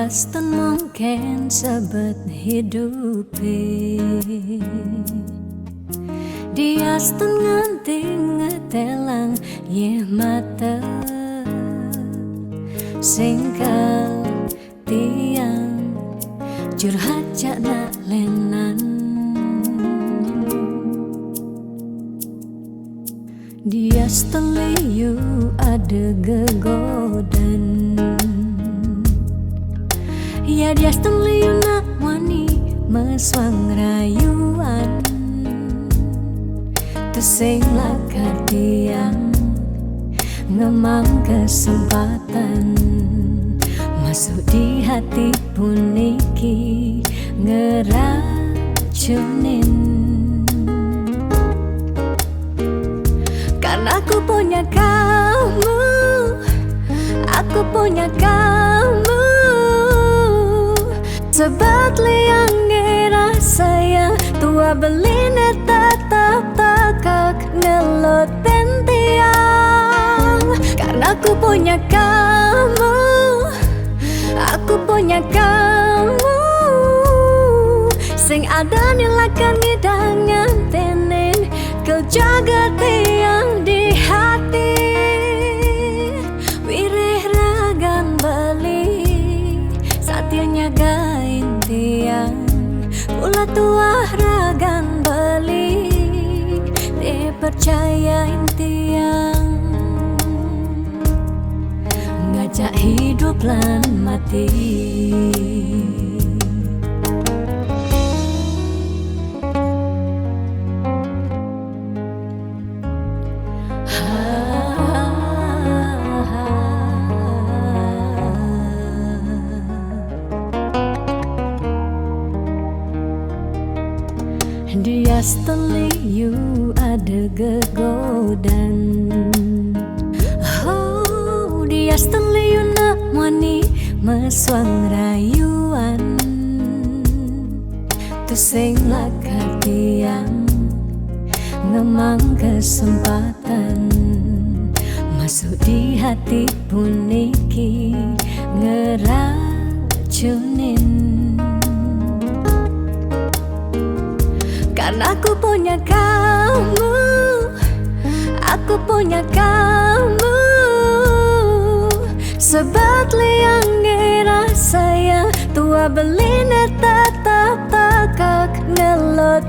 Diaston mungkin sebet hidupi, Diaston nganti ngetelang ye mata singkal tiang curhat jak nak lenan. Diaston liyu ada gegodan, ya Diaston liyu nak wani meswang rayuan, tesing lakar tiang ngemang kesempatan masuk di hati puniki ngeracunin. Karena aku punya kamu, aku punya kamu, sebab liang ngerasa yang tua beline tetap takak ngelot tiang. Karena aku punya kamu, aku punya kamu, sing ada nilakan ngidangan tenen kau jaga tiang di hati. Wireh ragan beli satya nyagain tiang, pula tua ragan beli dipercayain tiang, ngajak hidup lan mati. Diaston liyu ada gegodan, oh Diaston liyu nak wani meswang rayuan, tesing lakar tiang ngemang kesempatan masuk di hati puniki ngeracunin. Karena aku punya kamu, aku punya kamu, sebab liang ngerasa yang tua beline tetap takak ngelot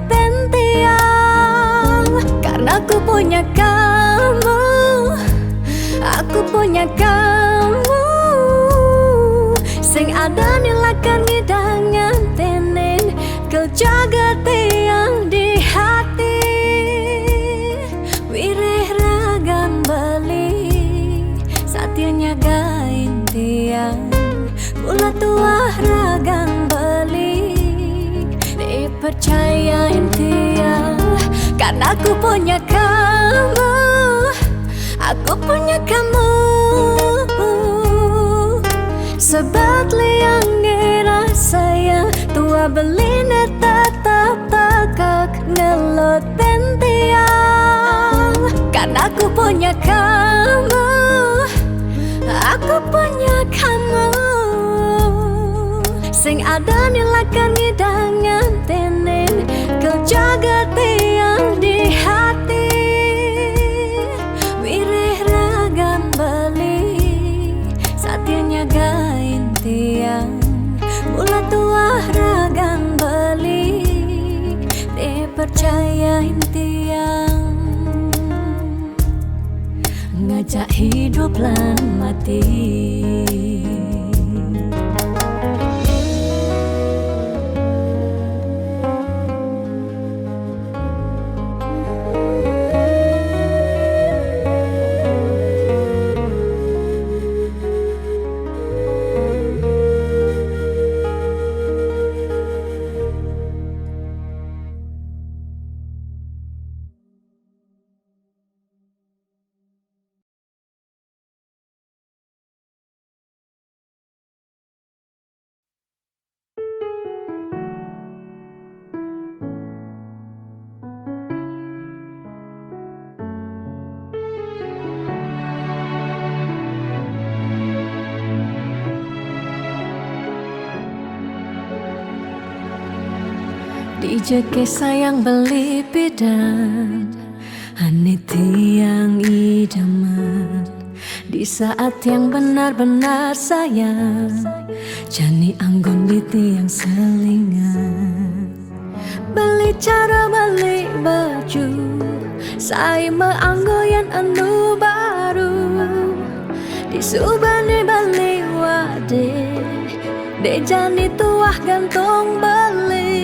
tiang. Karena aku punya kamu, aku punya kamu, sing ada nilakan ngidangan tenen kau jaga tiang di hati. Wireh ragan beli satya nyagain tiang, pula tua ragan beli dipercayain tiang. Karena aku punya kamu, aku punya kamu, sebab liang ngerasa yang tua beline tetap takak ngelot tiang. Karena aku punya kamu, aku punya kamu, sing ada nilakan ngidangan tenen kau jaga tiang di hati. Wireh ragan beli satya nyagain tiang, pula tua ragan beli dipercayain tiang, ngajak hidup lan mati. Ijeke sayang beli bidan Ane tiang idaman di saat yang benar-benar sayang Jani anggon di tiang selingan Beli cara beli baju Saya meanggoyan anu baru Di subane beli wade De jani tuah gantung beli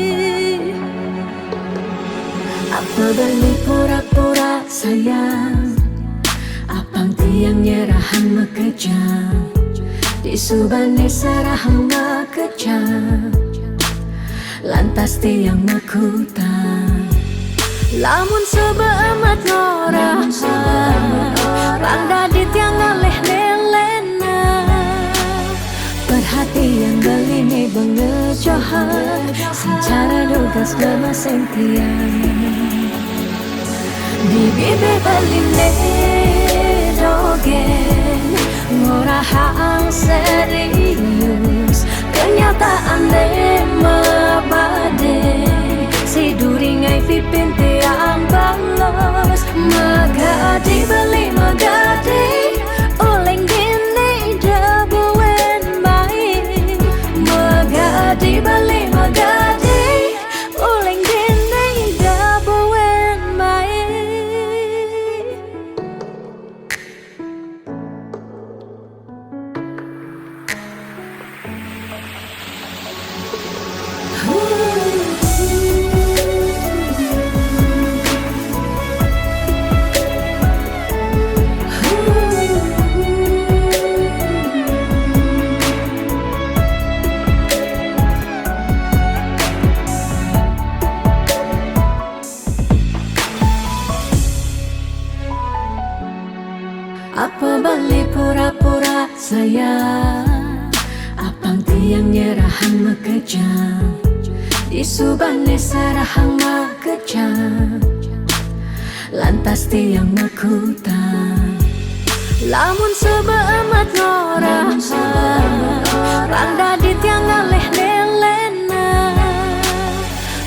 Apa beli pura-pura sayang Apang tiang nyerahan mekejam Di subane serahan mekejam Lantas tiang mekutang Lamun sebeamat ngorah Rangda di tiang ngaleh nelena Perhatian beli nih bengejohan Secara dugas memaseng tiang Di bibe beli dogen Ngorahang serius Kenyataan de mabade Si duringai pipin tiang balos Magadi beli magadi Oleng gini dabuen baik Magadi beli magadi Oleng gini dabuen baik Apa beli pura-pura sayang Apang tiang nyerahan mekejam Di subane serahang mekejam Lantas tiang mekutang Lamun sebeamat ngorah Rangda di tiang ngaleh nelena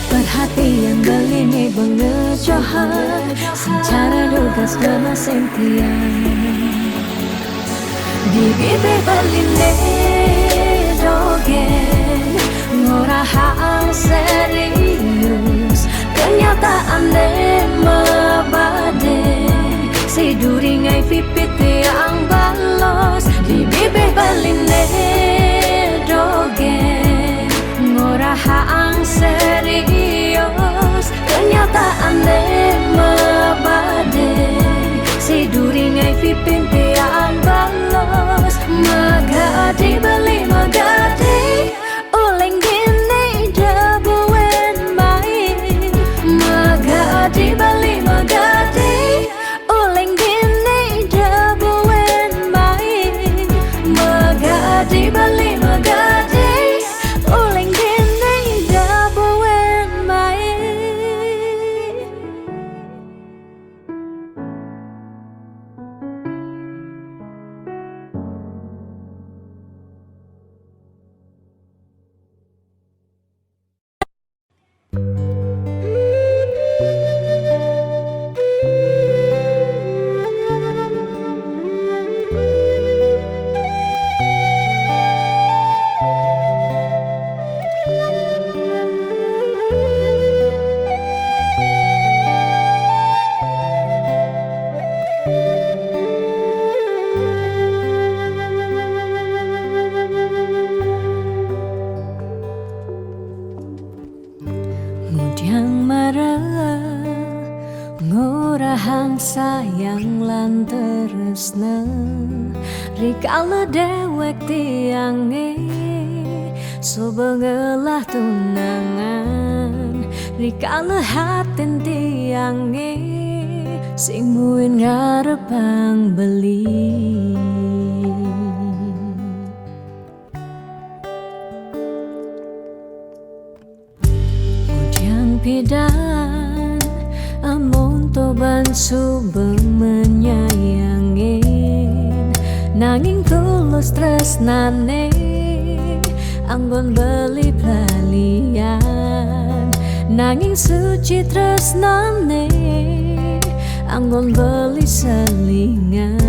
Perhatian beli nih bengejohan Secara dugas memaseng tiang Di bibe beli dogen Ngorahang serius Kenyataan de mabade Si duringai pipit tiang balos Di bibe beli dogen Ngorahang serius Kenyataan de mabade Si duringai pipin tiang balos Magadi beli magadi Oleng gini dabuen baik Magadi beli magadi Oleng gini dabuen baik Magadi beli magadi Oleng gini dabuen baik Mudiang marah Ngorahang sayang lan terusna Rikala dewek tiange So bengelah tunangan Rikala hatin tiange Sing muin ngarepang beli Pidan amun toban subeng menyayangin nanging tulus tresnane anggon beli balian nanging suci tresnane anggon beli selingan.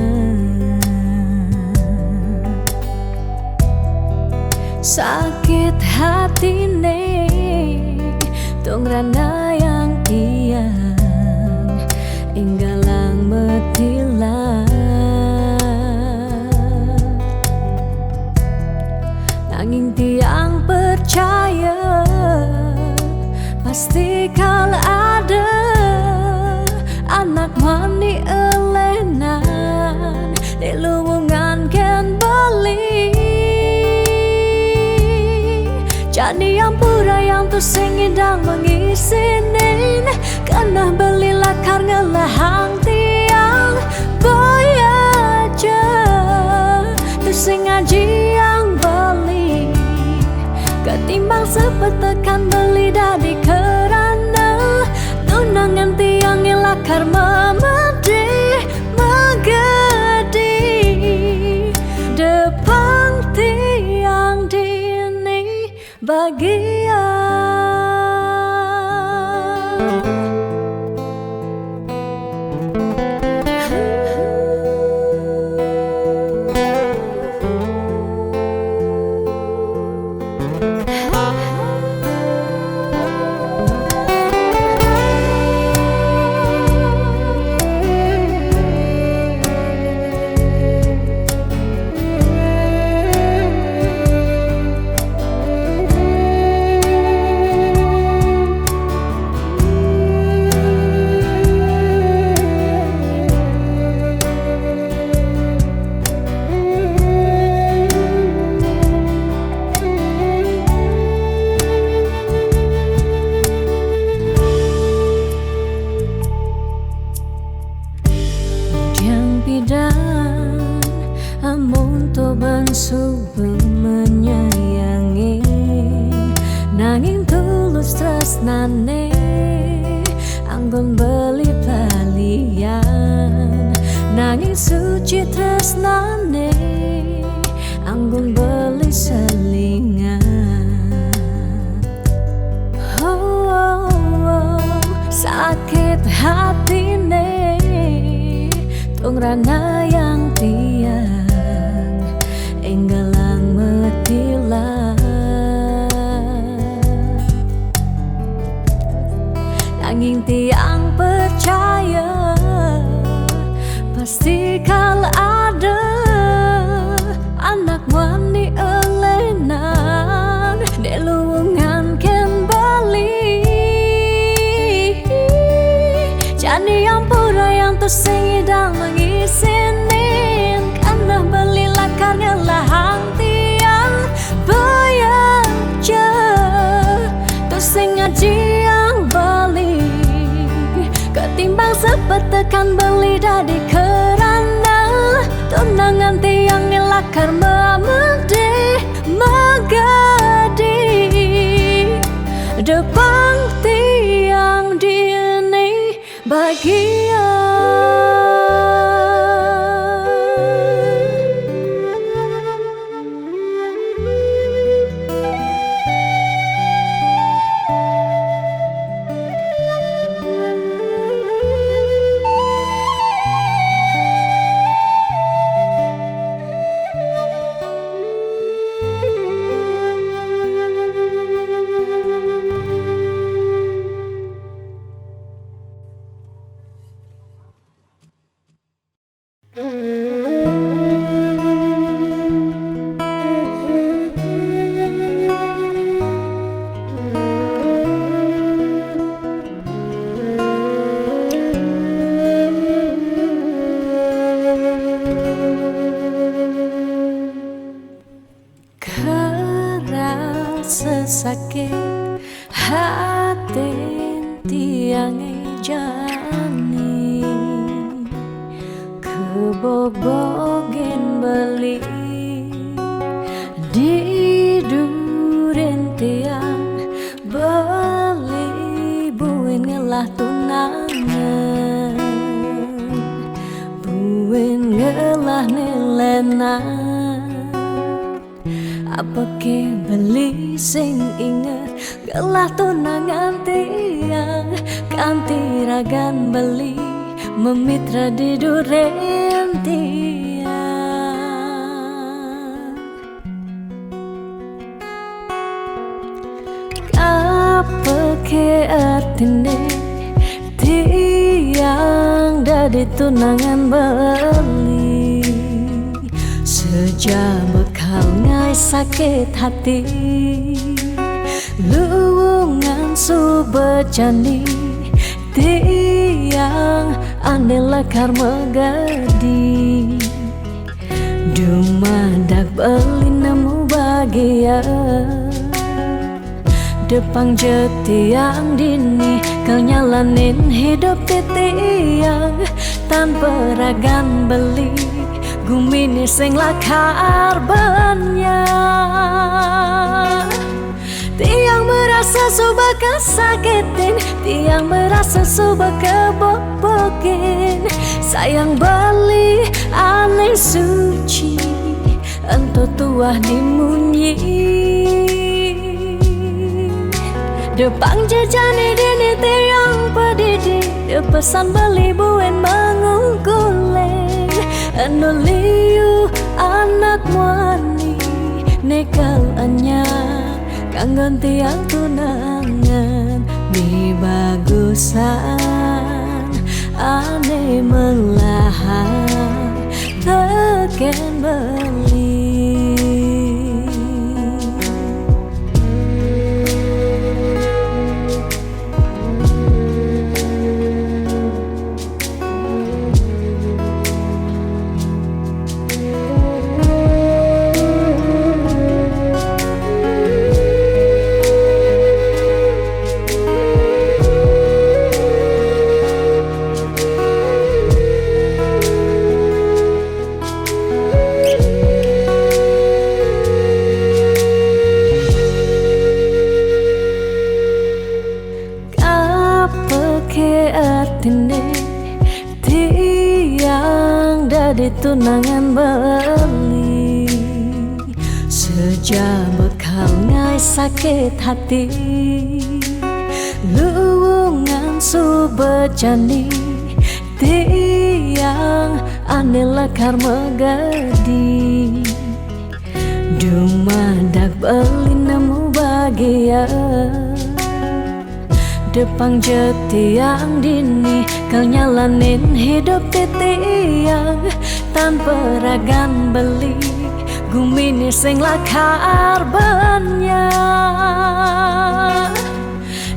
Sakit hatine tongrana yang tiang inggalang metilan. Nanging tiang percaya pasti kal ada anak mani elenan di luwungan ken beli. Jadi yang pura yang tuh singidang mengisinin karena beli lakar ngelahang tiang boy aja tuh sing ngaji yang beli ketimbang sepetekan beli dari kerana tunangan tiang lakar memedi megedi depan tiang dini bagian. Amun to bansuba menyayangi nanging tulus tresnane anggon beli balian. Nanging suci tresnane anggon beli selingan. Sakit hatine tongrana yang tiang enggalang metilan. Nanging tiang percaya pasti kal ada anak wani elenan di luwungan ken bali. Jadi yang pura yang tuh singidang mengisinin karena beli lakar ngelahang tiang bayaja tuh sing ngaji yang beli ketimbang sepetekan beli dari kerana tunangan tiang lakar memedi megadi depan tiang dini bagian. Sesakit hati tiang jani kebobogen beli di duren tiang beli buin ngelah tunangan buin ngelah nilenan. Apa ke beli sing inget gelah tunangan tiang kanti ragan beli memitra di duren tiang kapeke artine tiang dari tunangan beli sejak bekal ngai sakit hati luwungan subejani tiang andela karma gadi dumadak beli nemu bahagia Depang jetiang dini kau nyalanin hidup tiang tanpa ragan beli gumini sing lakar banyak tiang merasa subah kesakitin tiang merasa subah kebobokin sayang beli aneh suci ento tuah dimunyi Depang jejani dini tiang pedidi Depesan beli buen mengungkuleng Anuliu anak muani Nekal anya Kangen tiang tunangan Mi bagusan Ane melahan Teken beli tiang dari tunangan beli sejak bekal ngai sakit hati luwungan subejani tiang andela karma gadi dumadak beli nemu bahagia Depang jetiang dini kau nyalanin hidup tiang tanpa ragan beli gumini sing lakar banyak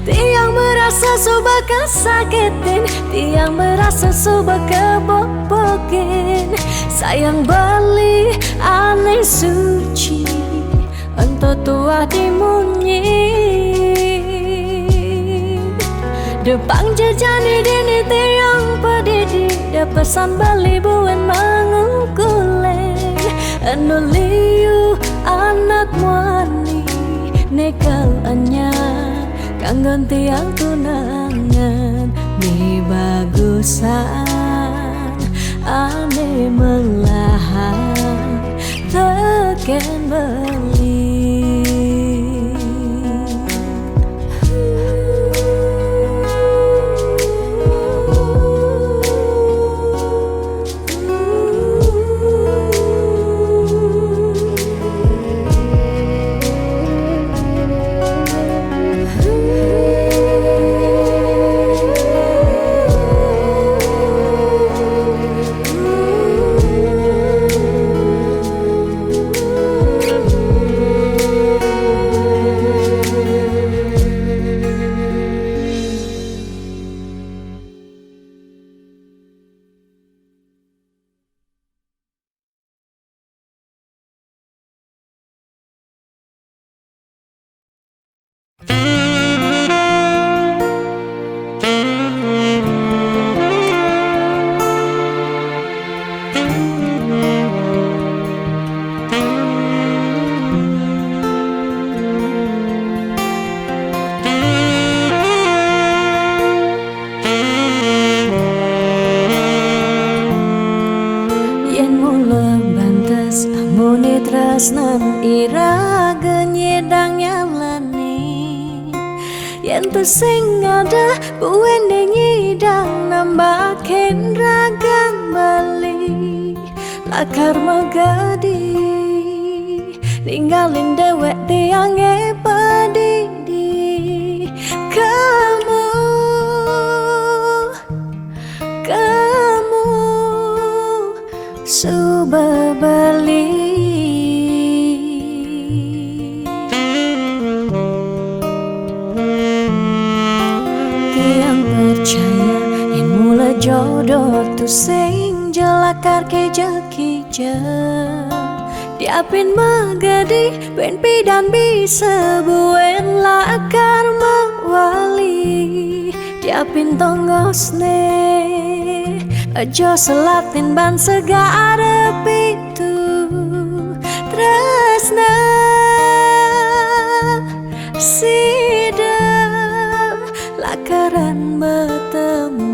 tiang merasa subah kesakitin tiang merasa subah kebobokin sayang beli aneh suci ento tuah dimunyi Depang jejani dini tiang pedidi Depesan beli buen mengungkuleng Anuliu anak muani Nekal anya Kangen tiang tunangan Mi bagusan Ane melahan Teken beli tresnan ira genyedang nyalani tu sing ada buwene nyidang nambahin ragan bali lakar magadi ninggalin dewek tiange padidi kamu suba bali percaya yang mula jodoh tu sing jelakar ke jekija diapin magadi ben pidan bisa buen lakar mawali diapin tongosne aja selatin ban segara pitu tresna sidam lakaran bertemu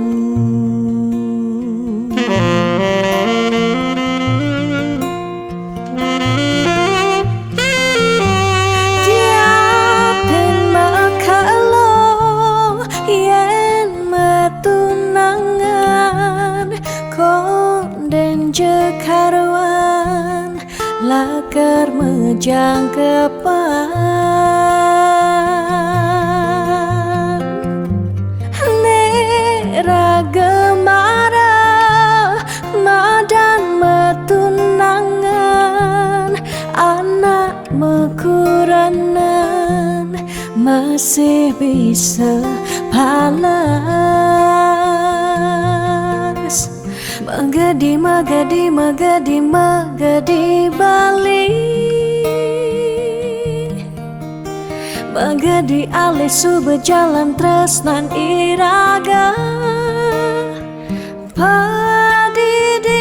diapin makalo yen matunangan konden jekarwan lakar mejang kepan ragemara madan metunangan anak mekuranan masih bisa panas magadi magadi magadi magadi bali magadi alih su berjalan tresnan iraga padidi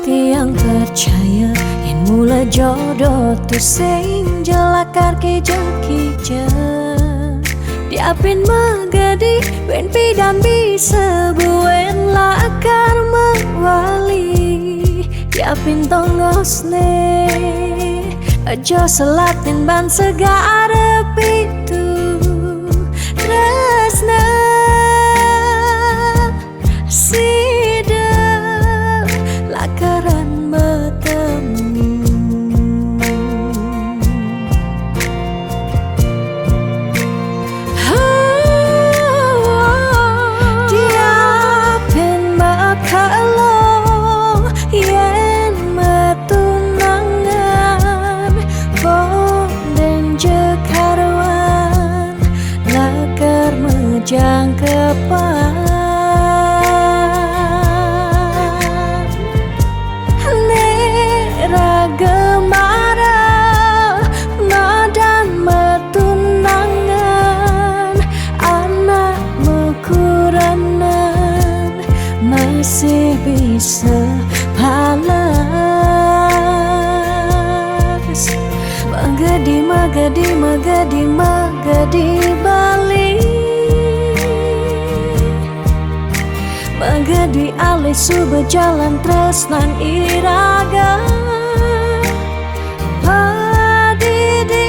tiang percaya yang mula jodoh tu sing jelakar ke jekija diapin magadi ben pidan bisa buen lakar mawali diapin tongosne aja selatin ban segara pitu tresna sidam lakaran bertemu diapin makalo yen metunangan konden jekarwan lakar mejang kepan ragemara madan metunangan anak mekuranan masih bisa panas magadi magadi magadi magadi bali magadi alih su berjalan tresnan iraga padidi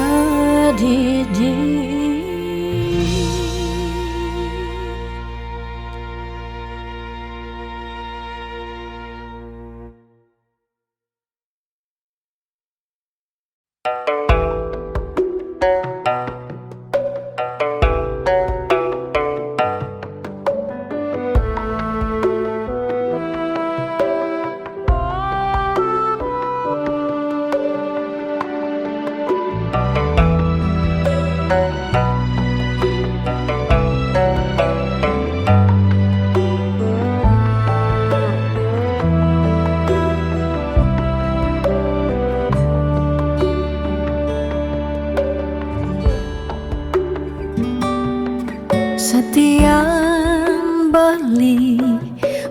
padidi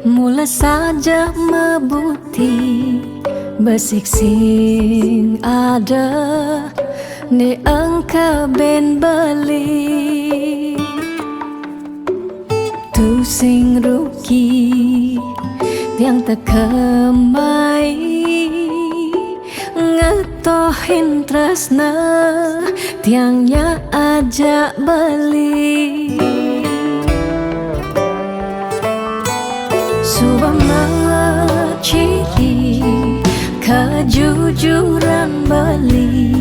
Mula saja mebuti besik sing ada ne engkau ben beli tu sing rugi yang tak kemai ngetohin tresna tiangnya ajak beli Subang ciri kejujuran beli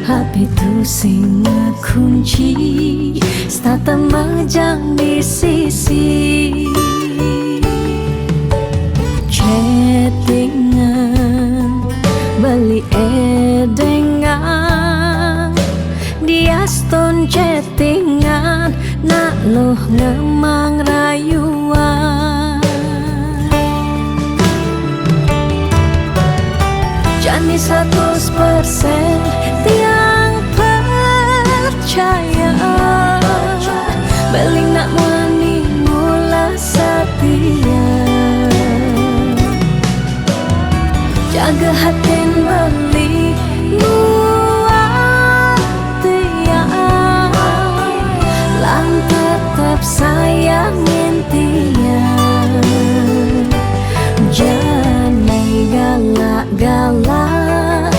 HP tu sing kunci stata majang di sisi chattingan beli edengan dia stone chattingan nak loh ngemang rayuan Jani 100% tiang percaya beling nak wani mula setia jaga hatin beli muat tiang lang tetap sayangin tiang jangan galak-galak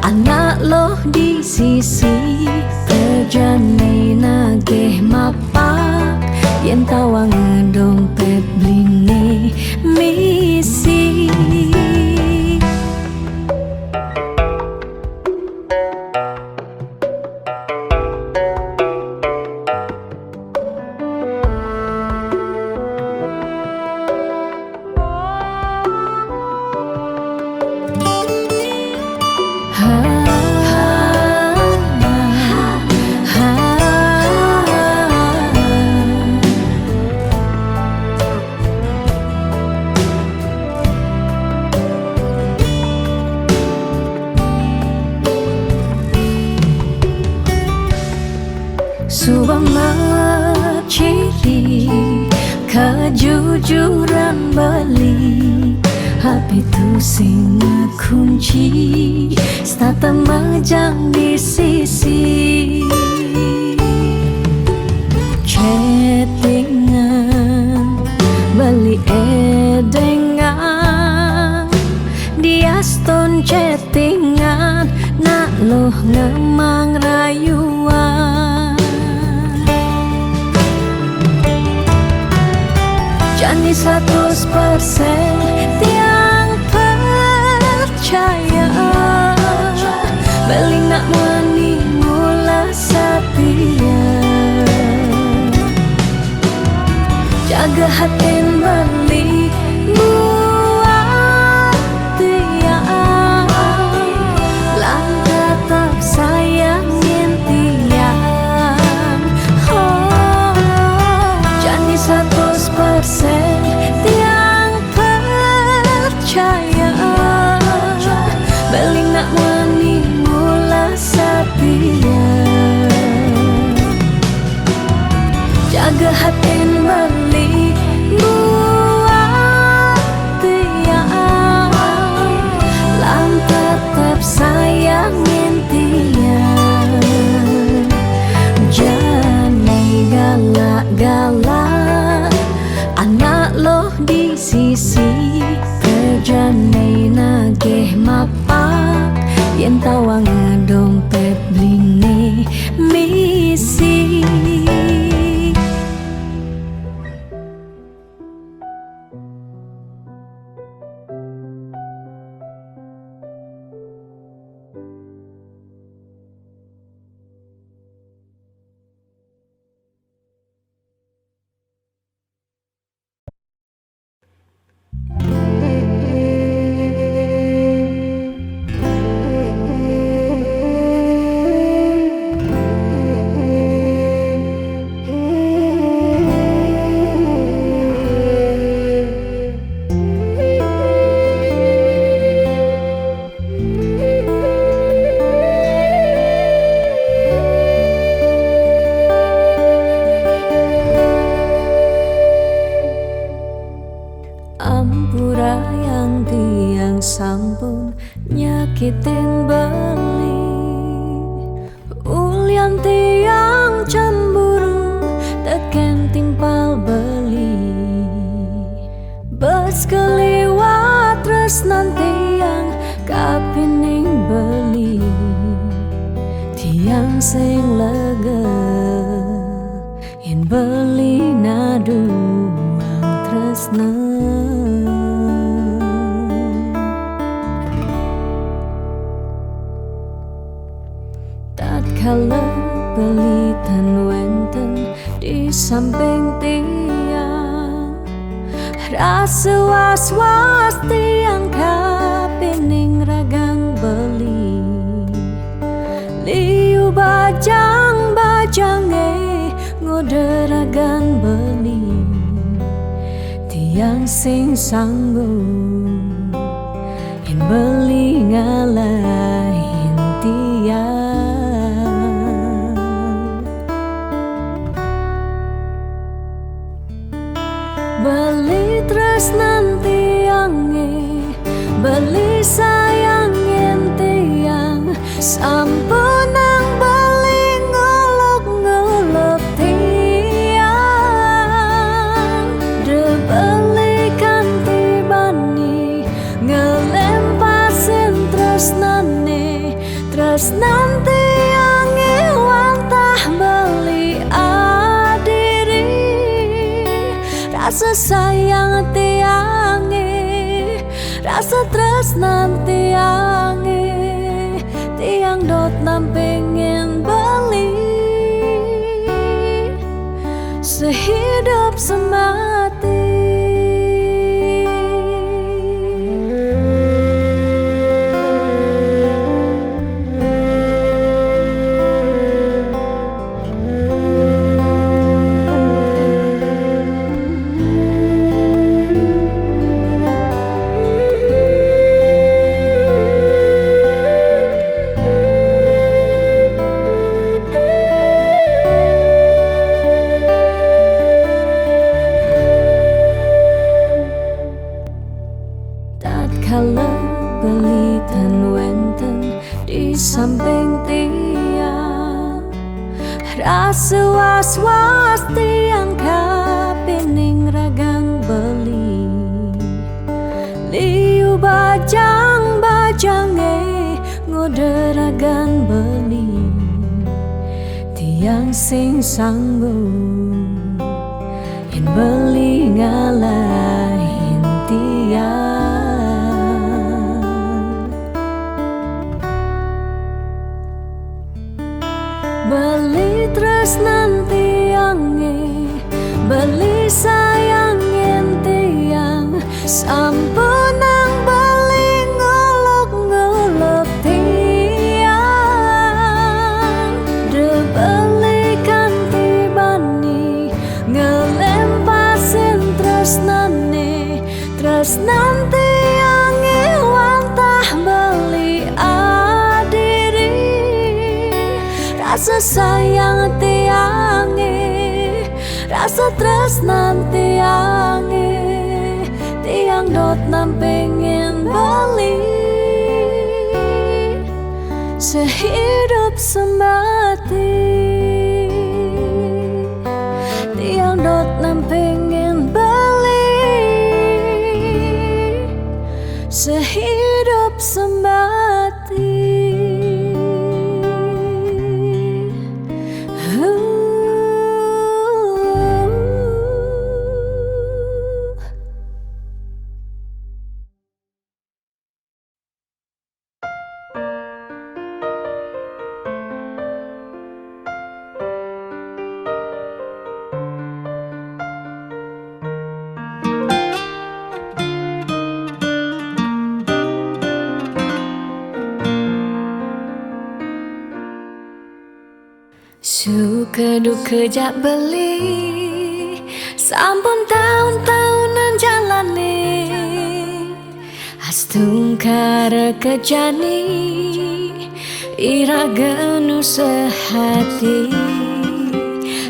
anak loh di sisi terjane nagih mapak yen tawang dompet bline misi Subang ciri kejujuran beli HP tu sing kunci stata majang di sisi chattingan beli edengan dia stone chattingan nak loh ngemang rayuan Jani 100% tiang percaya beling nak wani mula setia jaga hatin beli muat tiang lang tetap sayangin tiang Jani 100% tiang percaya beling nak wani mula setia jaga hatin beli muat tiang lang tetap sayangin tiang jangan galak-galak anak loh di sisi kerjane nagih mapak yen tawang dompet bline misi Hampura yang tiang sampun nyakitin beli. Ulian tiang cemburu teken timpal beli. Bes keliwat tresnan tiang kapining beli. Tiang sing lega yen beli naduang tresna. Tatkala beli tan wenten di samping tiang, rasa was-was tiang kapining ragang beli. Liu bajang-bajange ngoderagan beli. Tiang sing sanggup yen beli ngalahin tiang. Beli tresnan tiange, beli sayang yen tiang sampun nang beli ngolok-ngolok tiang. De beli kanthi bani ngelempasin tresnane, tresnan tiange wantah beli adiri. Rasa sayang tiange, rasa tresnan tiange, tiang dot nampingin beli. Sehidup semati. Tatkala beli tan wenten di samping tiang, rasa was-was tiang kapining ragang beli. Liu bajang-bajange ngoderagan beli. Tiang sing sanggup yen beli ngalahin tiang. Beli tresnan tiange, beli sayang yen tiang sampun nang beli ngolok-ngolok tiang. De beli kanthi bani ngelempasin tresnane, tresnan tiange wantah beli adiri. Rasa sayang tiange, rasa tresnan tiange, tiang dot nampingin beli. Sehidup semati. Tiang dot nampingin beli. Sehidup semati. Suka duka jak beli, sampun tahun-tahunan jalani. Astungkara kejani, iraganu sehati.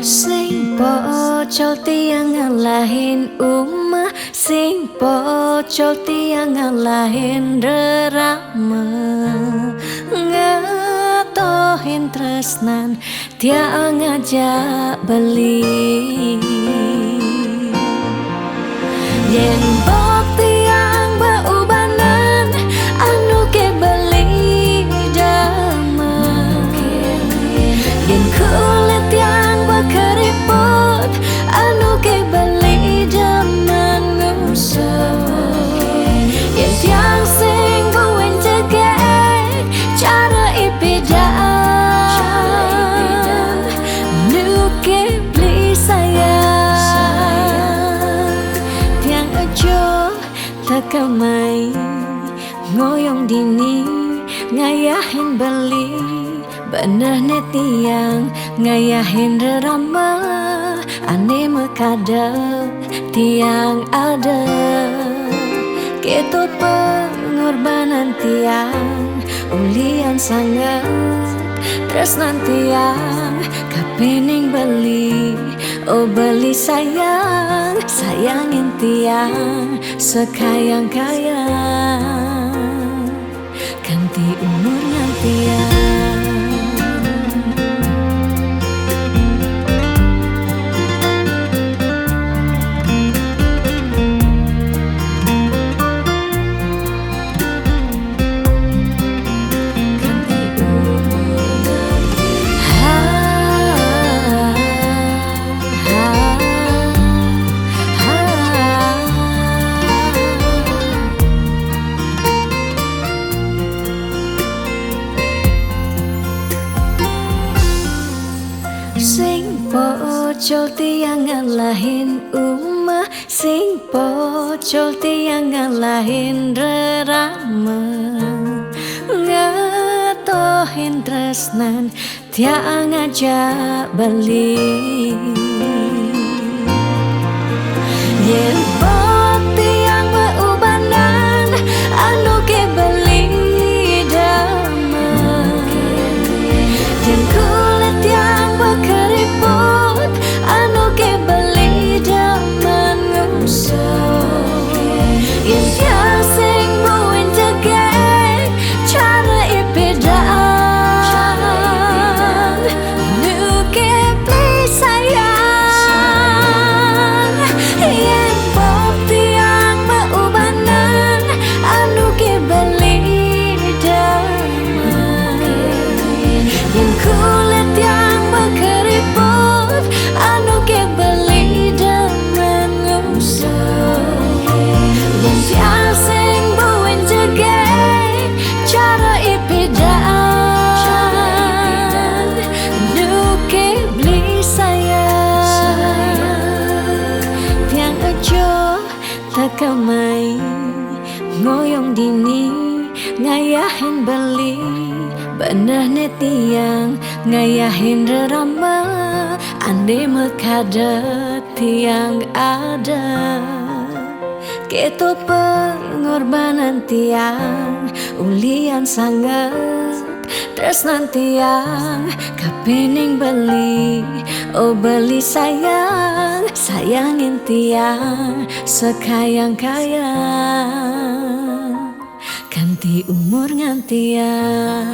Sing pocol tiang ngalahin umah, sing pocol tiang ngalahin rerame ngetohin tresnan tiang ngajak beli yen bok tiang beubanan anu ke beli damai yen kulit tiang bekeriput anu ke beli daman ngusap yen tiang sing buin cegek cara ipidaan nu ke beli sayang tiang ajo takamai ngoyong dini ngayahin beli bener net tiang ngayahin rerama ane mekada tiang ada keto pengorbanan tiang ulian sangat tresnan tiang kapening beli oh beli sayang sayangin tiang sekayang-kayang ganti umurnya tiang. Sing pocol tiang ngalahin umah sing pocol tiang ngalahin rerama ngetohin tresnan tiang ngajak beli yen bok tiang beubanan anu ke beli damai yen kulit tiang bekeriput anu ke beli daman ngusap yen tiang sing buin cegek cara ipidaan nu ke beli sayang yen bok tiang beubanan anu ke beli damai yen kulit tiang bekeriput anu ke beli daman ngusap yen tiang sing buin cegek cara ipidaan nu ke beli sayang tiang ajo takamai ngoyong dini ngayahin beli bener net tiang ngayahin rerama ande mekada tiang ada keto pengorbanan tiang ulian sangat tresnan tiang kapening beli oh beli sayang sayangin tiang sekayang-kayang ganti umur ngantiang.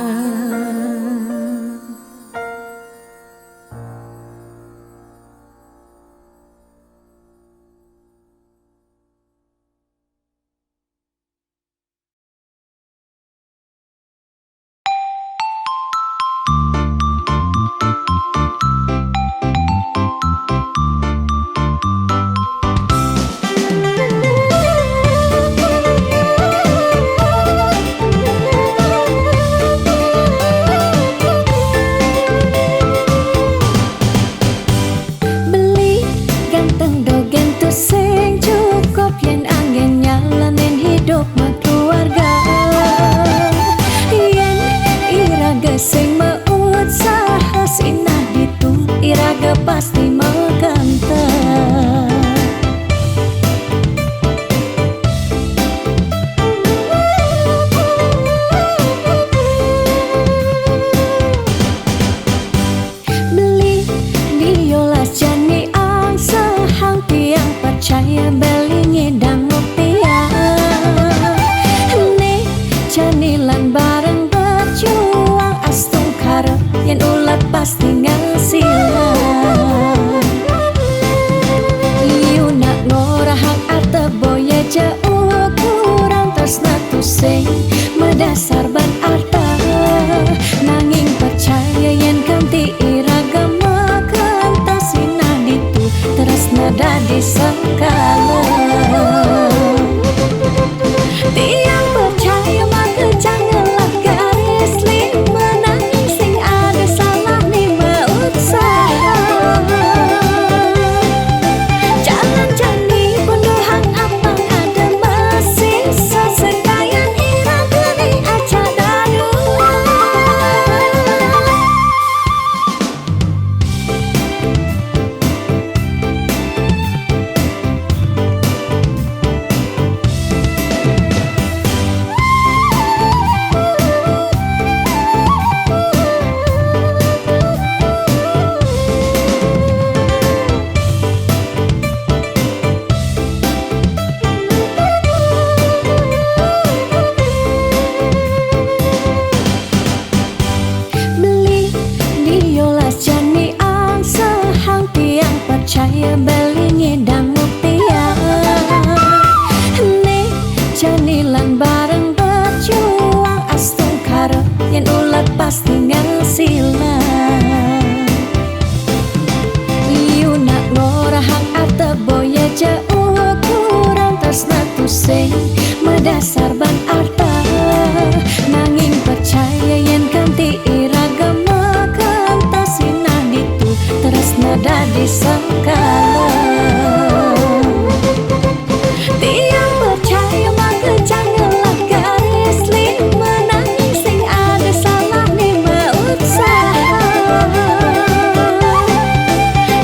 boya jauh kurang tresna tu sing medasar ban arta nanging percaya yen kanthi iragama kantasina ditu tresna dadi sakala tiang percaya maka janganlah garis lima nanging sing ada salah ni berusaha jalan jani pendohang apang ada masih sesekayan irama ni aja dadu percaya belingi dan rupiah nih janilan bareng berjuang astung karo yang ulat pasti ngasilan iu nak ngorahang ate boya jauh kurang tresna tu sing medasar ban arta nanging percaya yen kanthi iragama kantasina ditu tresna dadi sakala tiang percaya maka janganlah garis lima nanging sing ada salah ni berusaha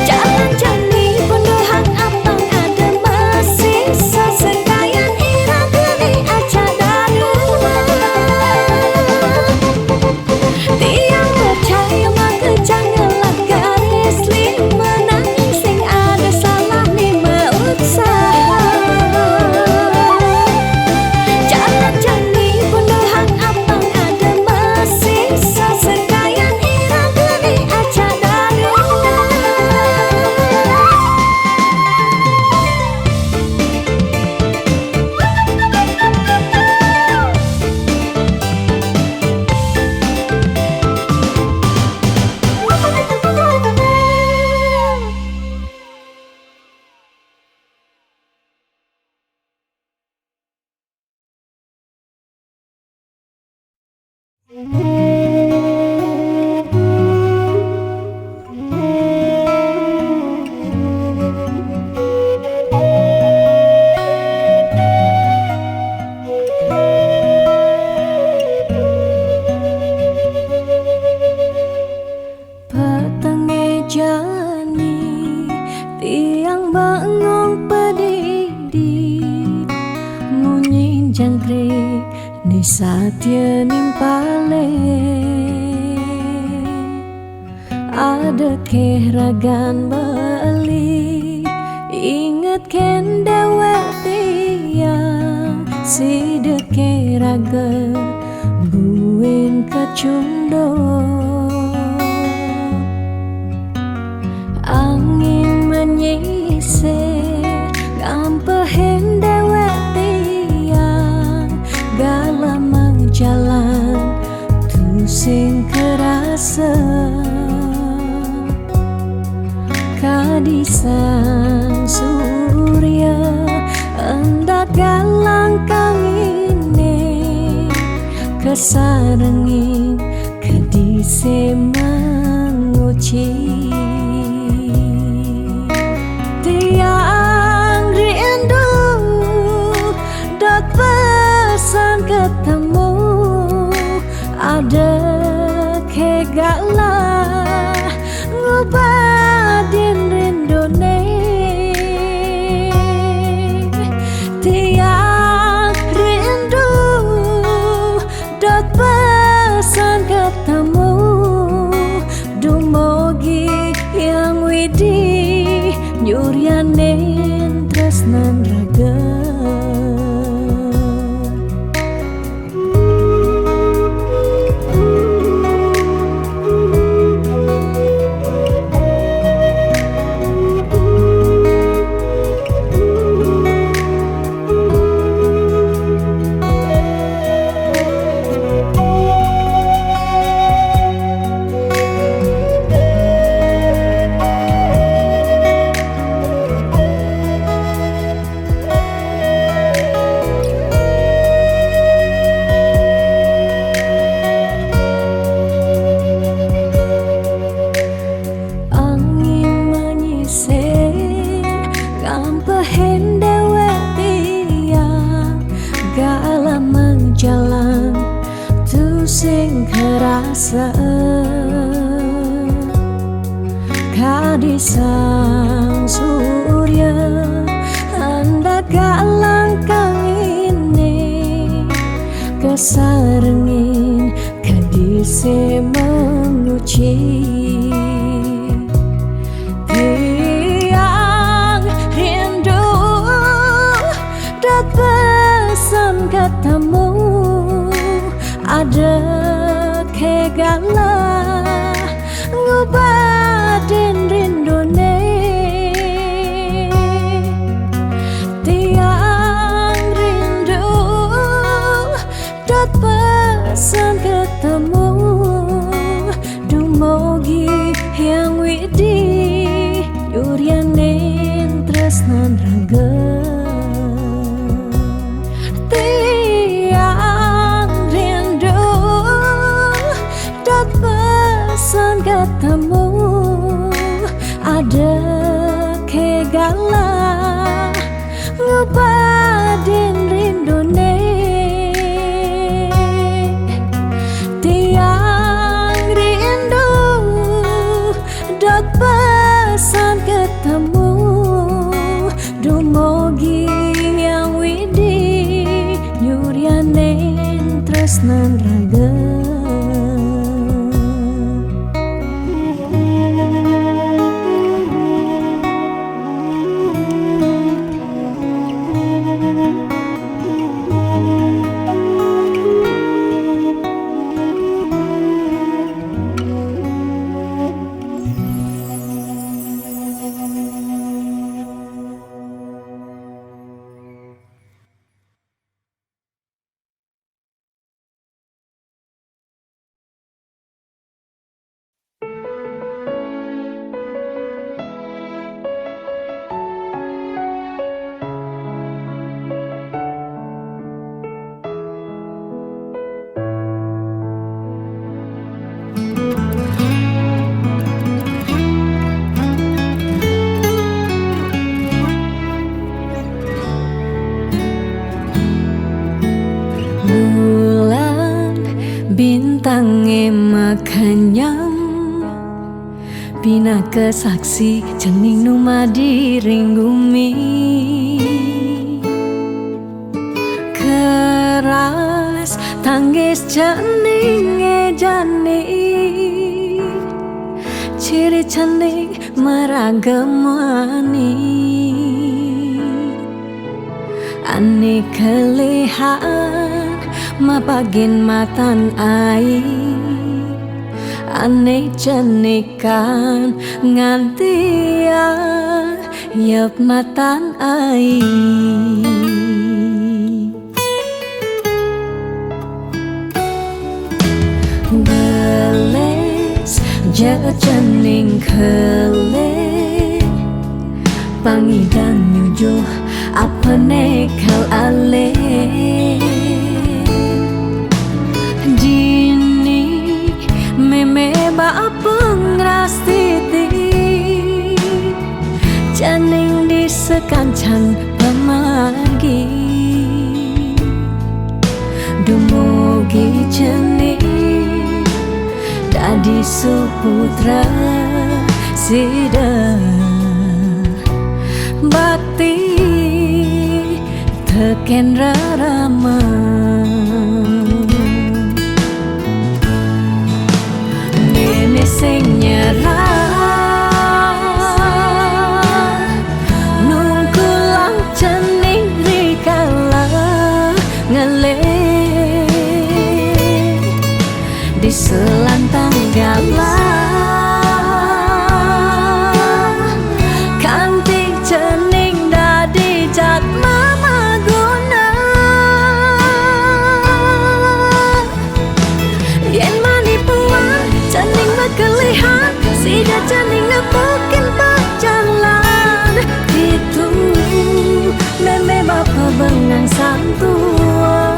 jalan jani pendohang apang ada masih sesekayan irama ni aja dadu tiang percaya maka janganlah garis lima nanging sing ada salah ni berusaha jalan jani pendohang apang ada masih sesekayan irama ni aja dadu petenge jani tiang bangong pedidi munyin jangkrik ni satya nimpale ada kehragan bali inget ken dewek tiang si deke raga buin kacundo angin menyisir gampehen dewek tiang galamang jalan tu sing kerasa kadisan surya endak galang kangine kesarengin kedise menguci tiang rindu dot pesan ketemu ada kegaklah ngubadin rindone tiang rindu dot pesan ketemu dumogi yang widi nyuryanen tresnan raga rasa di sang surya hendak langkah ini kesarengin kadise menguci tiang rindu dat pesan katamu ada kegala ngubadin rindone tiang rindu dat pesan ketemu dumogi yang widi yuryanin tresnan raga tiang rindu dat pesan ketemu ada kegala ngebadin rindone tiang rindu dot pesan ketemu dumogi yang widi nyuryanin tresnan raga. Bintangnya makanyam Bina kesaksi cening numa diring bumi Keras tangis cening ejani Ciri cening meragamani Ani kelihat mapagin matan ai ane cenikan ngantia yep matan ai geles jaga cening kele pangidang nyujuh apa nekal ale meme ba pengrastiti janing di sekancang pemagi dumugi cening dadi suputra sida bakti teken rarama sing nyerah nungkulang cening rikala ngele di selantang gala kantik cening dadi jat mama guna yen manipuan cening kelihat sida cening ngepukin berjalan itu meme bapa bengang santua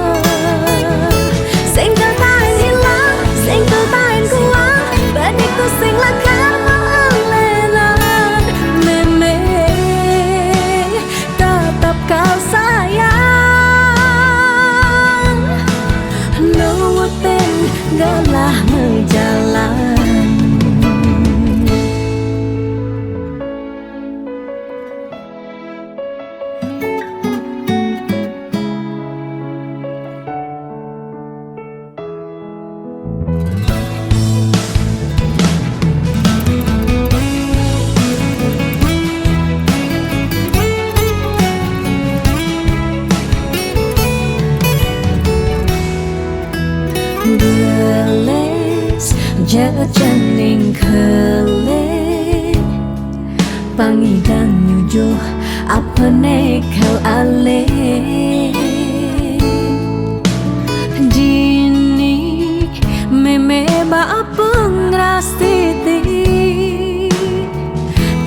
sing tertain hilang sing tertain kuat benik tu sing lakar melelan meme tetap kau sayang nuwutin galah jening kele pangidang nyujo apane kal ale dini meme ba pengrastiti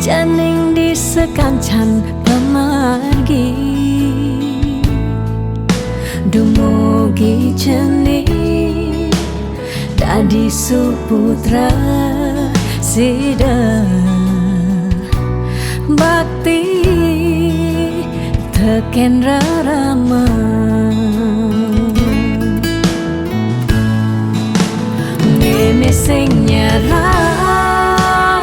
jening di sekancan pemargi dumugi jening dadi suputra sida bakti teken rarama meme sing nyerah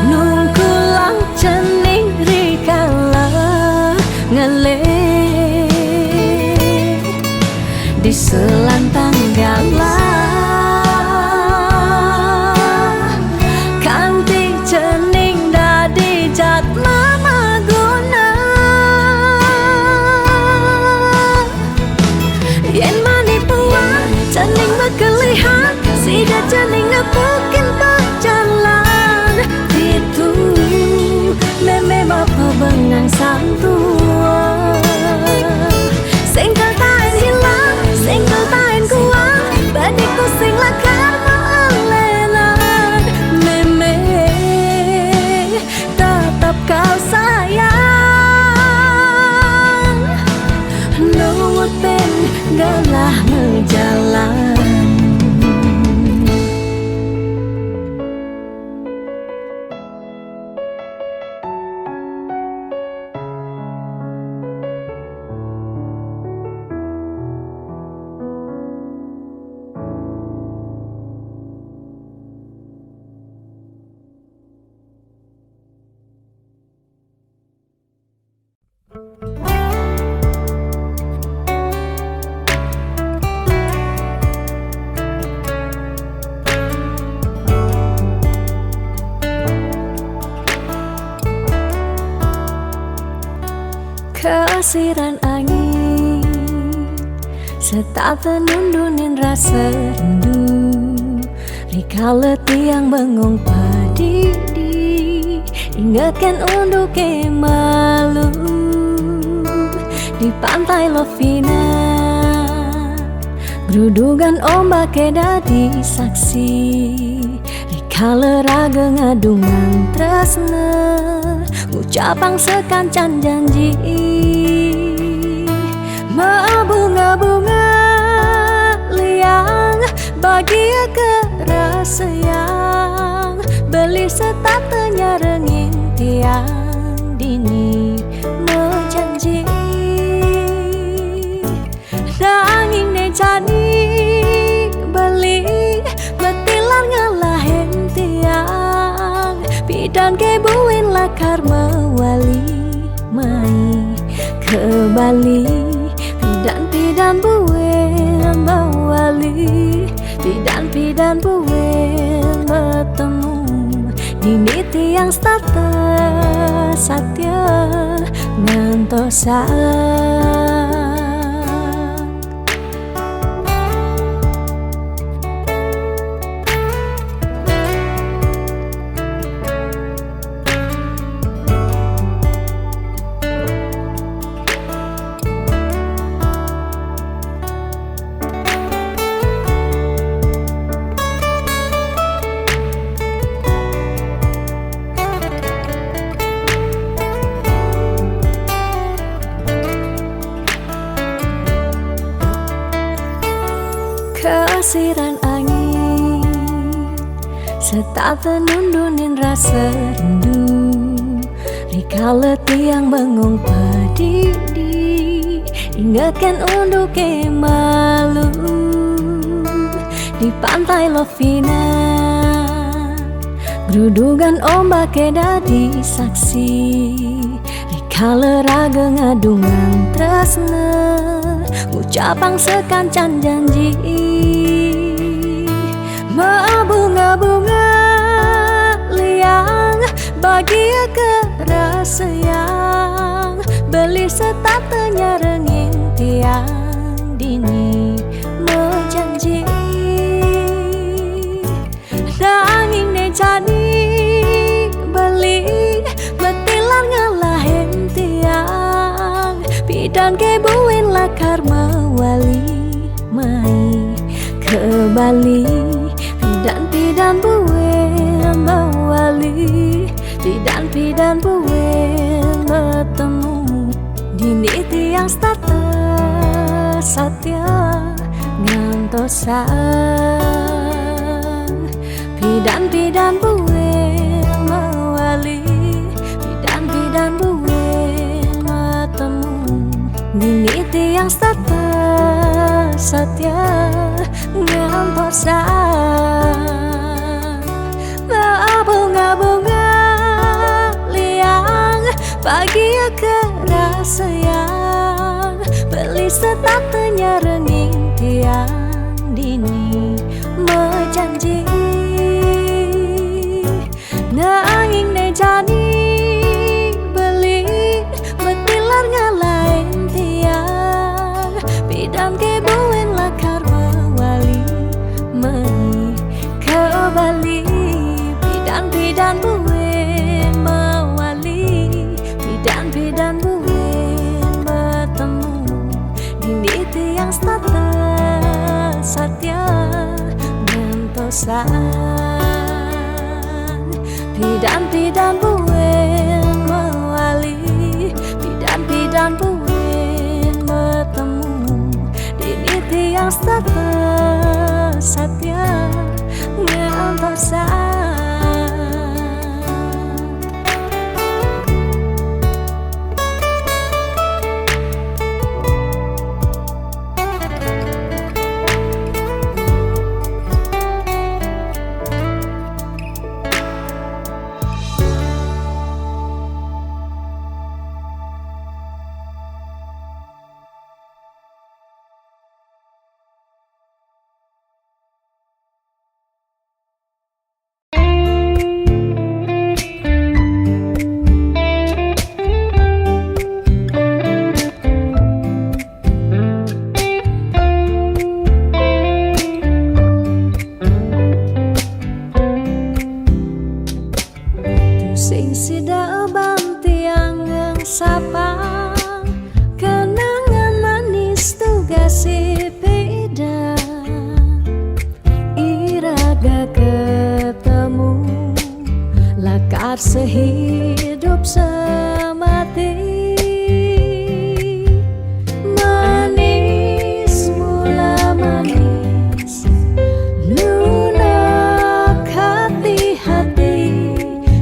nungkulang jening rikala ngele di selantang galah sida jening ngepukin berjalan itu meme bapa bengang santua singkel tain hilang singkel tain kuat badikku sing lakar maalenan meme tetap kau sayang nuwutin galah ngejalan. Kesiran angin setata nundunin rasa rindu rikala tiang bengong padidi ingatkan untuk malu di pantai Lovina gerudugan ombak dadi saksi rikala raga ngadungan tresna ucapang sekancan janji bunga-bunga liang bahagia kerasa yang beli setatenya rengin tiang dini menjanji nanging nejani beli betilar ngalahin tiang bidan kebuin lakar mewali mai ke Bali pidan buin bawali pidan buin bertemu dini tiang starter satya ngantosa. Kesiran angin setata nundunin rasa rindu rikala tiang bengong padidi ingatkan untuk malu di pantai Lovina gerudugan ombak dadi saksi rikala raga ngadungan tresna ucapang sekancan janji bunga-bunga liang bahagia kerasa yang beli setatenya rengin tiang dini menjanji nejani beli betilar ngalahin tiang bidan kebuin lakar mawali mai ke Bali pidan buin mawali pidan buin bertemu dini tiang status satya ngantosan pidan buin mawali pidan buin bertemu dini tiang status satya ngantosan bunga liang pagi kerasa yang beli setatenya renging tiang dini menjanji nanging nejani beli betilar ngalain tiang bidan kebuin lakar mawali meni ke Bali pidan buin mawali pidan buin bertemu dini tiang status satya ngantosan pidan buin mawali pidan buin bertemu dini tiang status satya ngantosan. Sing sida bantiang sapang kenangan manis tugas beda iraga ketemu lakar sehidup semati manis mula manis lunak hati-hati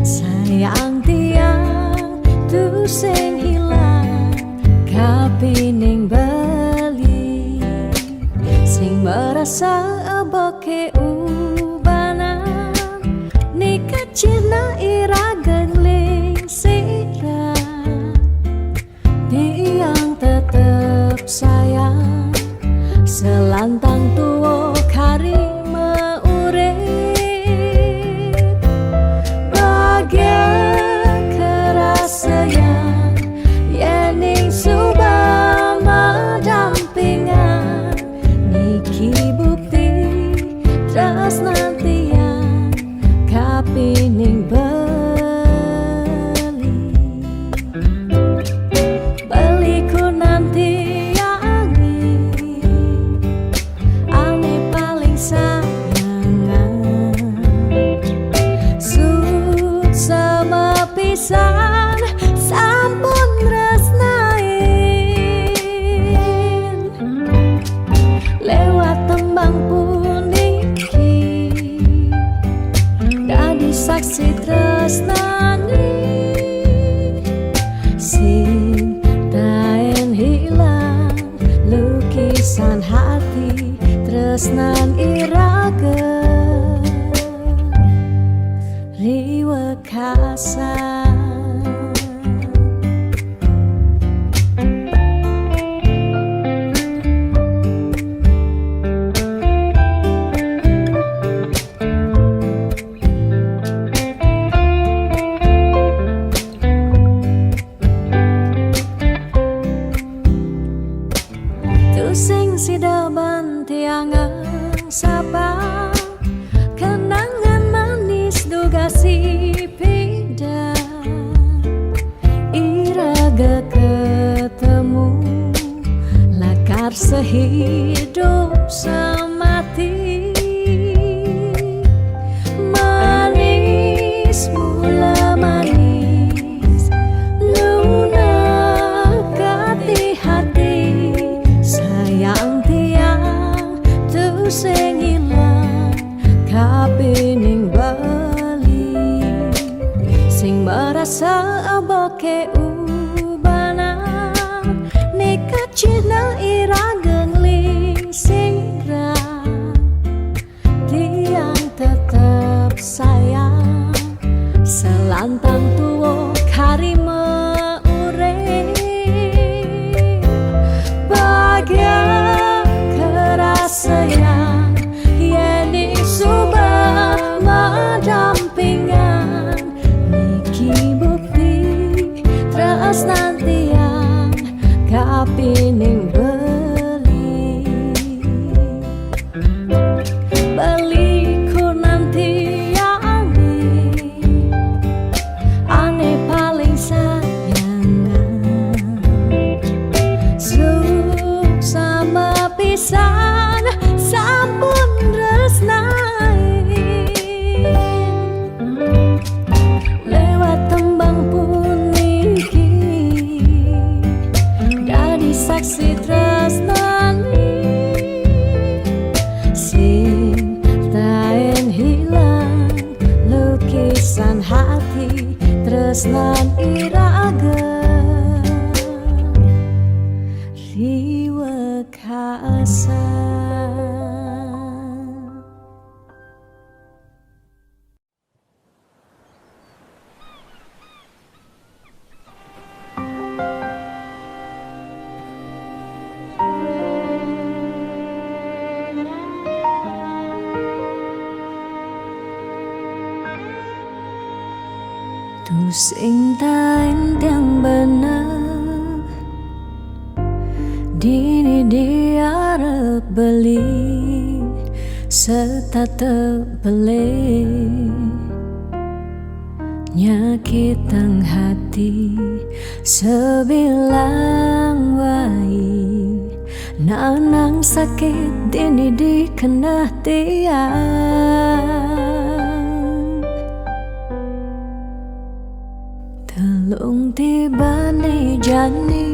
sayang tiang tu sing hilang kapining bali sing merasa aboke ubanan nikah cina ira gengling sirah tiang tetep sayang selantang tuo kari sayang yening subang madampingan niki bukti tresnan tiang kapining beliku nanti ane paling sayangan sut sama pisan sampun tresnain lewat tembang puniki dadi saksi tresnani sing taen hilang lukisan hati tresnan irage riwe kasan. Sing sida bantiangan sapa kenangan manis duga sehidup semati. Manis mula manis lunakati hati, sayang tiang tu sing ilang kapining bali, sing merasa aboke ubanan nekat cina irageng ling singra, tiang tetap sayang selantang tuo karima urip bahagia kerasayang yeni subah madampingan niki bukti tresnan tiang kapining beliku nanti ane paling sayangan, sama pisan sampun resnai lewat tembang puniki dadi saksi tresnani sing taen hilang lukisan hati tresnan irageng riwek asa. Tu sing taen tiang bener dini diarep beli serta tebeli nyakitang hati sebilang wai nanang sakit dini dikena tiang telung tibane jani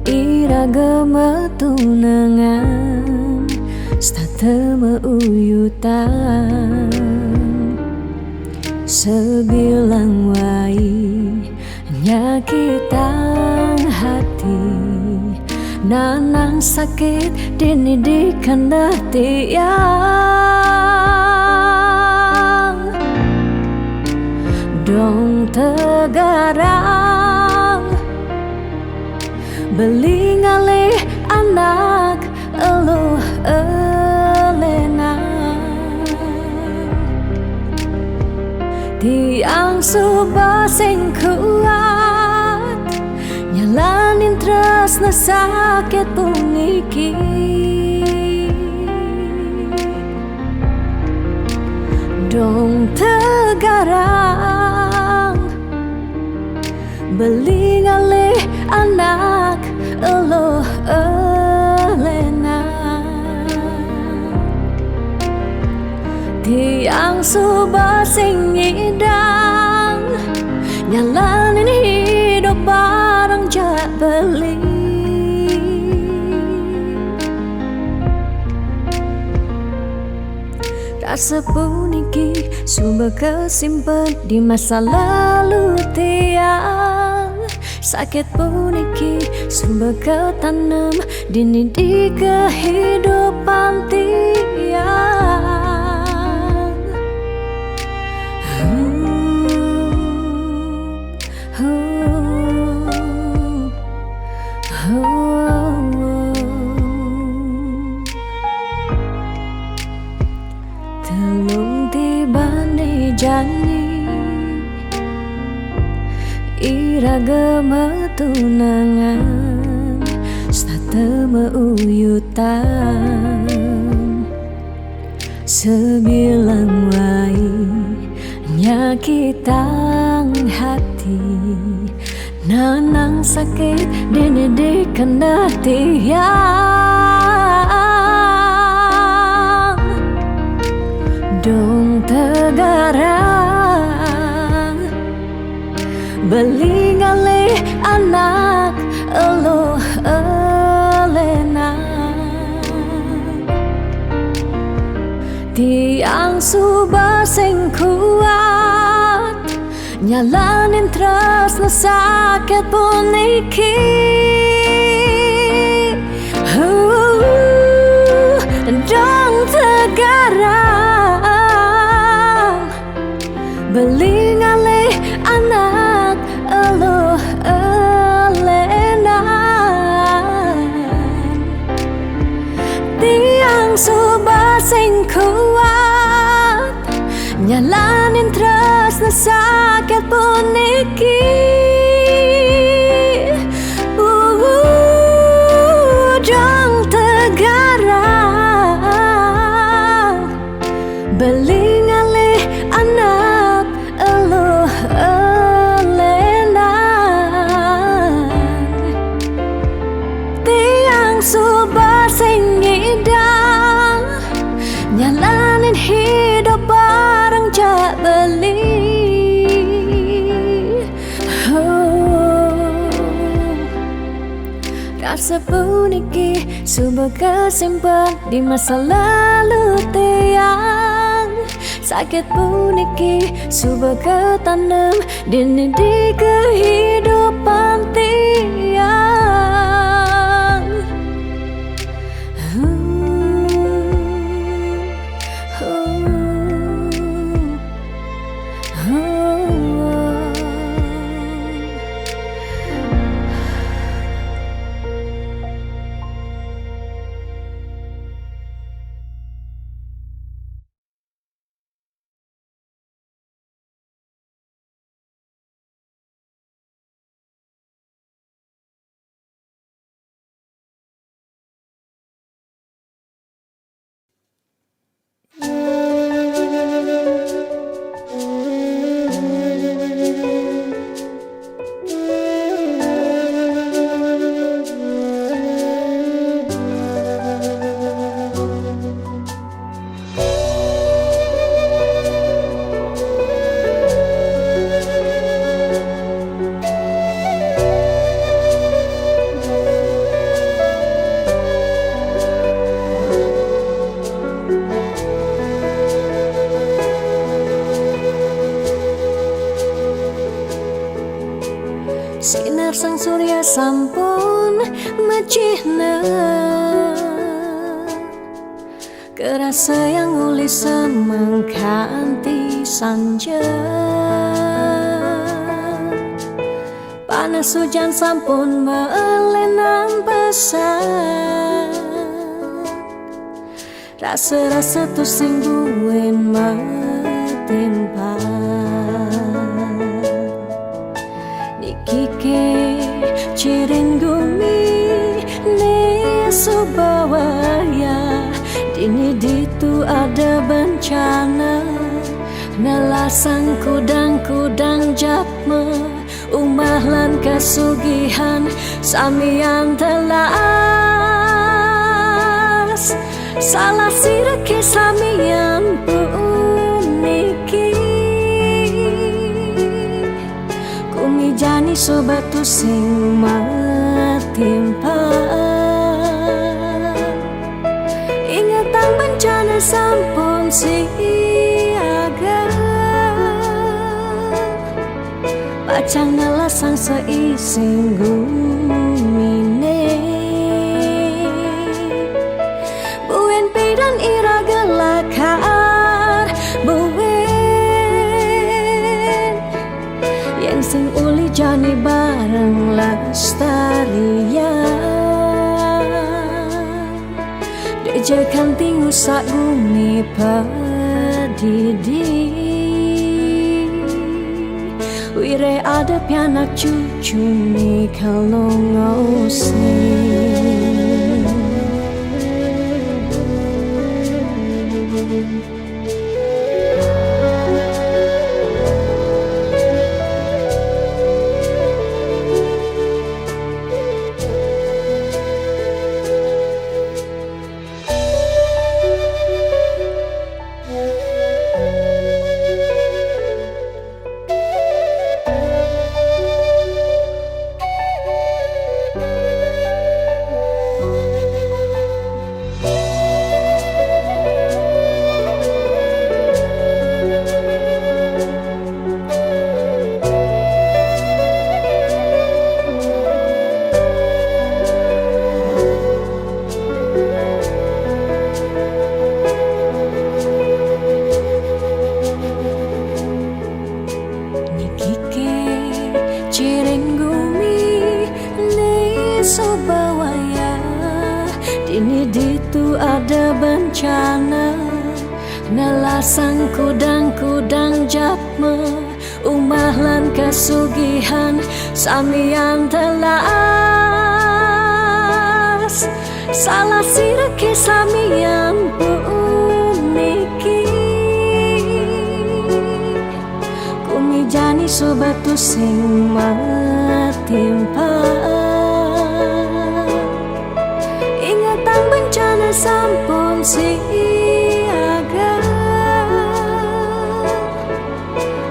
iragama tunangan statema uyutan sebilang wai nyakitang hati nanang sakit dini dikena tiang dong tegarang beli ngalih anak eluh elena tiang subah sing kuat nyalanin tresna sakit puniki dong tegarang beli ngalih anak eluh elena tiang subah sing ngidang nyalanin hidup bareng jak beli rasa puniki sumber kesimpan di masa lalu tiang sakit puniki sumber ketanam dini di kehidupan tiang telung tibane jani iragama tunangan statema uyutan sebilang wai nyakitang hati Nanang sakit dinidikan tiang dong tegarang belingali anak elo elena tiang subah sing kuat nyalanin terus na sakit pun iki dong tegarang belingali anak elo elena tiang subah sing kuat nyalanin terus na sakit pun iki dong tegarang belingali anak elo elena tiang subah sing ngidang nyalanin hidup bareng jak beli rasa pun iki subah kesimpan di masa lalu tiang sakit pun iki subah ketanam di kehidupan tiang sinar sang surya sampun mecihna kerasa yang uli semangkanti sanja panas hujan sampun melenang pesan rasa-rasa tu sing buin metimpa Kike cirin gumi ne subawaya dini ditu ada bencana nelasang kudang-kudang japme umah lan kasugihan samian telas salah sirake samian puniki jani sobat tu sing matimpa ingatan bencana sampun siaga pacang nelasang seising gumine buen pidan ira gelakar buen yang sing uli jani bareng lestarian dejekan tingu sak gumi padidi wire ada pianak cucu ni kalau ngosni ku ada bencana, nelasan kudang-kudang jatme, umah lan kasugihan samian telas. Salah sirake samian puniki, kumijani sobatu sing matimpa. Ingatan bencana sampun siaga,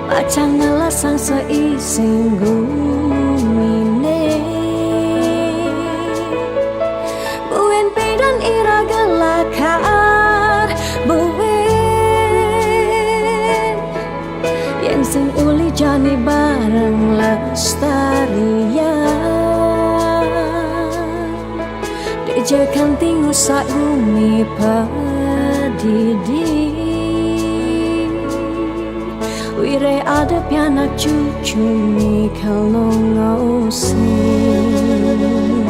pacang ngelasang seising gumine. Buen pedan iraga lakar buen, yen sing uli jani bareng lestarian. Dijakan tingu sak bumi padidi, wire ada pianak cucu mi kalau ngau sing.